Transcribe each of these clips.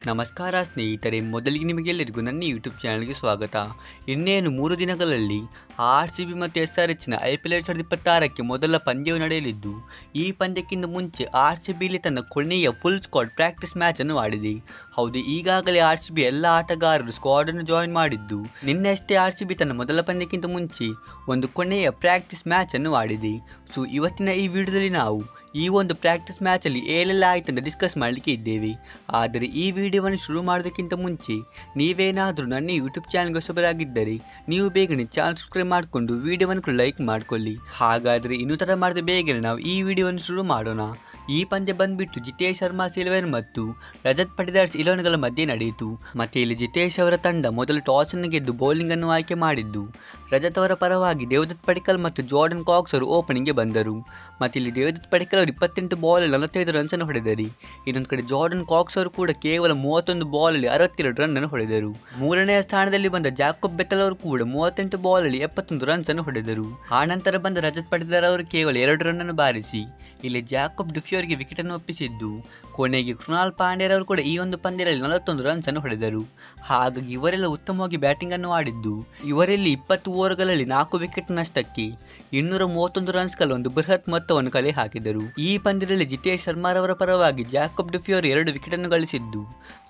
ನಮಸ್ಕಾರ ಸ್ನೇಹಿತರೆ, ಮೊದಲಿಗೆ ನಿಮಗೆಲ್ಲರಿಗೂ ನನ್ನ ಯೂಟ್ಯೂಬ್ ಚಾನಲ್ಗೆ ಸ್ವಾಗತ. ಇನ್ನೇನು 3 ದಿನಗಳಲ್ಲಿ RCB ಮತ್ತು SRHನ IPL 2026ಕ್ಕೆ ಮೊದಲ ಪಂದ್ಯವು ನಡೆಯಲಿದ್ದು, ಈ ಪಂದ್ಯಕ್ಕಿಂತ ಮುಂಚೆ RCBಯಲ್ಲಿ ತನ್ನ ಕೊನೆಯ ಫುಲ್ ಸ್ಕ್ವಾಡ್ ಪ್ರಾಕ್ಟೀಸ್ ಮ್ಯಾಚನ್ನು ಆಡಿದೆ. ಹೌದು, ಈಗಾಗಲೇ RCB ಎಲ್ಲ ಆಟಗಾರರು ಸ್ಕ್ವಾಡನ್ನು ಜಾಯಿನ್ ಮಾಡಿದ್ದು, ನಿನ್ನೆಷ್ಟೇ RCB ತನ್ನ ಮೊದಲ ಪಂದ್ಯಕ್ಕಿಂತ ಮುಂಚೆ ಒಂದು ಕೊನೆಯ ಪ್ರಾಕ್ಟೀಸ್ ಮ್ಯಾಚನ್ನು ಆಡಿದೆ. ಸೊ ಇವತ್ತಿನ ಈ ವಿಡಿಯೋದಲ್ಲಿ ನಾವು ಈ ಒಂದು ಪ್ರಾಕ್ಟೀಸ್ ಮ್ಯಾಚಲ್ಲಿ ಏನೆಲ್ಲ ಆಯ್ತಂತ ಡಿಸ್ಕಸ್ ಮಾಡಲಿಕ್ಕೆ ಇದ್ದೇವೆ. ಆದರೆ ಈ ವಿಡಿಯೋವನ್ನು ಶುರು ಮಾಡೋದಕ್ಕಿಂತ ಮುಂಚೆ ನೀವೇನಾದರೂ ನನ್ನ ಯೂಟ್ಯೂಬ್ ಚಾನಲ್ಗೆ ಹೊಸಬರಾಗಿದ್ದರೆ ನೀವು ಬೇಗನೆ ಚಾನಲ್ ಸಬ್ಸ್ಕ್ರೈಬ್ ಮಾಡಿಕೊಂಡು ವಿಡಿಯೋವನ್ನು ಲೈಕ್ ಮಾಡಿಕೊಳ್ಳಿ. ಹಾಗಾದರೆ ಇನ್ನೂ ತರ ಮಾಡಿದ ಬೇಗನೆ ನಾವು ಈ ವಿಡಿಯೋವನ್ನು ಶುರು ಮಾಡೋಣ. ಈ ಪಂದ್ಯ ಬಂದ್ಬಿಟ್ಟು ಜಿತೇಶ್ ಶರ್ಮಾ 11 ಮತ್ತು ರಜತ್ ಪಟಿದಾರ್ 11ಗಳ ಮಧ್ಯೆ ನಡೆಯಿತು. ಮತ್ತೆ ಇಲ್ಲಿ ಜಿತೇಶ್ ಅವರ ತಂಡ ಮೊದಲು ಟಾಸ್ ಅನ್ನು ಗೆದ್ದು ಬೌಲಿಂಗ್ ಅನ್ನು ಆಯ್ಕೆ ಮಾಡಿದ್ದು, ರಜತ್ ಅವರ ಪರವಾಗಿ ದೇವದತ್ ಪಡಿಕ್ಕಲ್ ಮತ್ತು ಜಾರ್ಡನ್ ಕಾಕ್ಸ್ ಅವರು ಓಪನಿಂಗ್ಗೆ ಬಂದರು. ಮತ್ತೆ ಇಲ್ಲಿ ದೇವದತ್ ಪಡಿಕ್ಕಲ್ ಅವರು 28 ಬಾಲಲ್ಲಿ 45 ರನ್ಸ್ ಅನ್ನು ಹೊಡೆದರು. ಇನ್ನೊಂದು ಕಡೆ ಜಾರ್ಡನ್ ಕಾಕ್ಸ್ ಅವರು ಕೂಡ ಕೇವಲ 31 ಬಾಲಲ್ಲಿ 62 ರನ್ ಅನ್ನು ಹೊಡೆದರು. ಮೂರನೆಯ ಸ್ಥಾನದಲ್ಲಿ ಬಂದ ಜಾಕೋಬ್ ಬೆಥೆಲ್ ಅವರು ಕೂಡ 38 ಬಾಲಲ್ಲಿ 71 ರನ್ಸ್ ಅನ್ನು ಹೊಡೆದರು. ಆ ನಂತರ ಬಂದ ರಜತ್ ಪಟಿದಾರ್ ಅವರು ಕೇವಲ 2 ರನ್ ಅನ್ನು ಬಾರಿಸಿ ಇಲ್ಲಿ ಜಾಕೋಬ್ ಡುಫ್ಯೂರ್ಗೆ ವಿಕೆಟ್ ಅನ್ನು ಒಪ್ಪಿಸಿದ್ದು, ಕೊನೆಗೆ ಕೃಣಾಲ್ ಪಾಂಡ್ಯ ಅವರು ಕೂಡ ಈ ಒಂದು ಪಂದ್ಯದಲ್ಲಿ 41 ರನ್ಸ್ ಅನ್ನು ಹೊಡೆದರು. ಹಾಗಾಗಿ ಇವರೆಲ್ಲ ಉತ್ತಮವಾಗಿ ಬ್ಯಾಟಿಂಗ್ ಅನ್ನು ಆಡಿದ್ದು, ಇವರಲ್ಲಿ 20 ಓವರ್ಗಳಲ್ಲಿ 4 ವಿಕೆಟ್ ನಷ್ಟಕ್ಕೆ 231 ರನ್ಸ್ಗಳ ಒಂದು ಬೃಹತ್ ಮೊತ್ತವನ್ನು ಕಲೆ ಹಾಕಿದರು. ಈ ಪಂದ್ಯದಲ್ಲಿ ಜಿತೇಶ್ ಶರ್ಮಾ ಅವರ ಪರವಾಗಿ ಜಾಕೋಬ್ ಡುಫ್ಯೂರ್ 2 ವಿಕೆಟ್ ಅನ್ನು ಗಳಿಸಿದ್ದು,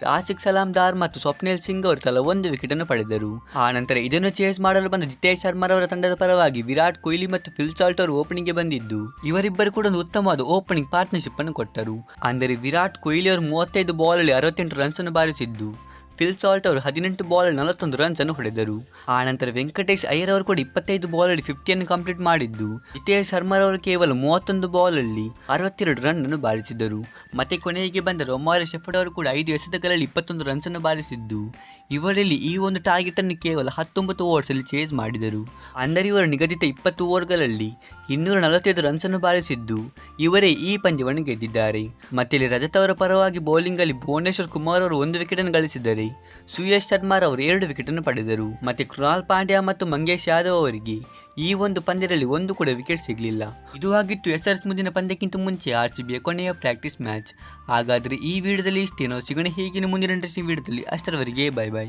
ರಾಶಿಕ್ ಸಲಾಮ್ದಾರ್ ಮತ್ತು ಸ್ವಪ್ನಿಲ್ ಸಿಂಗ್ ಅವರು ತಲಾ 1 ವಿಕೆಟ್ ಅನ್ನು ಪಡೆದರು. ಆ ನಂತರ ಇದನ್ನು ಚೇಸ್ ಮಾಡಲು ಬಂದ ಜಿತೇಶ್ ಶರ್ಮಾ ಅವರ ತಂಡದ ಪರವಾಗಿ ವಿರಾಟ್ ಕೊಹ್ಲಿ ಮತ್ತು ಫಿಲ್ ಸಾಲ್ಟ್ ಅವರು ಓಪನಿಂಗ್ಗೆ ಬಂದಿದ್ದು, ಇವರಿಬ್ಬರು ಕೂಡ ಒಂದು ಉತ್ತಮವಾದ ಓಪನಿಂಗ್ ಪಾರ್ಟ್ನರ್ಶಿಪ್ ಅನ್ನು ಕೊಟ್ಟರು. ಅಂದರೆ ವಿರಾಟ್ ಕೊಹ್ಲಿ ಅವರು 35 ಬಾಲಲ್ಲಿ 68 ರನ್ಸ್ ಅನ್ನು ಬಾರಿಸಿದ್ದು, ಫಿಲ್ ಸಾಲ್ಟ್ ಅವರು 18 ಬಾಲಲ್ಲಿ 41 ರನ್ಸ್ ಅನ್ನು ಹೊಡೆದರು. ಆ ನಂತರ ವೆಂಕಟೇಶ್ ಅಯ್ಯರ್ ಅವರು ಕೂಡ 25 ಬಾಲಲ್ಲಿ 50 ಅನ್ನು ಕಂಪ್ಲೀಟ್ ಮಾಡಿದ್ದು, ಜಿತೇಶ್ ಶರ್ಮಾ ಅವರು ಕೇವಲ 31 ಬಾಲಲ್ಲಿ 62 ರನ್ ಅನ್ನು ಬಾರಿಸಿದರು. ಮತ್ತೆ ಕೊನೆಗೆ ಬಂದ ಒಮಾರ್ ಶೆಫರ್ಡ್ ಅವರು ಕೂಡ 5 ಎಸೆತಗಳಲ್ಲಿ 21 ರನ್ಸ್ ಅನ್ನು ಬಾರಿಸಿದ್ದು, ಇವರಲ್ಲಿ ಈ ಒಂದು ಟಾರ್ಗೆಟ್ ಅನ್ನು ಕೇವಲ 19 ಓವರ್ಸ್ ಅಲ್ಲಿ ಚೇಸ್ ಮಾಡಿದರು. ಅಂದರೆ ಇವರು ನಿಗದಿತ 20 ಓವರ್ಗಳಲ್ಲಿ 245 ರನ್ಸ್ ಅನ್ನು ಬಾರಿಸಿದ್ದು, ಇವರೇ ಈ ಪಂದ್ಯವನ್ನು ಗೆದ್ದಿದ್ದಾರೆ. ಮತ್ತೆ ಇಲ್ಲಿ ರಜತ್ ಅವರ ಪರವಾಗಿ ಬೌಲಿಂಗ್ ಅಲ್ಲಿ ಭುವನೇಶ್ವರ್ ಕುಮಾರ್ ಅವರು 1 ವಿಕೆಟ್ ಅನ್ನು ಗಳಿಸಿದ್ದಾರೆ. ಸುಯೇಶ್ ಶರ್ಮಾ ಅವರು 2 ವಿಕೆಟ್ ಅನ್ನು ಪಡೆದರು. ಮತ್ತೆ ಕೃಣಾಲ್ ಪಾಂಡ್ಯ ಮತ್ತು ಮಂಗೇಶ್ ಯಾದವ್ ಅವರಿಗೆ ಈ ಒಂದು ಪಂದ್ಯದಲ್ಲಿ ಒಂದು ಕೂಡ ವಿಕೆಟ್ ಸಿಗಲಿಲ್ಲ. ಇದು ಆಗಿತ್ತು SRH ಮುಂದಿನ ಪಂದ್ಯಕ್ಕಿಂತ ಮುಂಚೆ RCBಯ ಕೊನೆಯ ಪ್ರಾಕ್ಟೀಸ್ ಮ್ಯಾಚ್. ಹಾಗಾದರೆ ಈ ವಿಡಿಯೋದಲ್ಲಿ ಇಷ್ಟೇನೋ, ಸಿಗೋಣ ಹೀಗಿನ ಮುಂದಿನ ಇಂಟ್ರೆಸ್ಟಿಂಗ್ ವಿಡಿಯೋದಲ್ಲಿ. ಅಷ್ಟರವರೆಗೆ ಬೈ ಬೈ.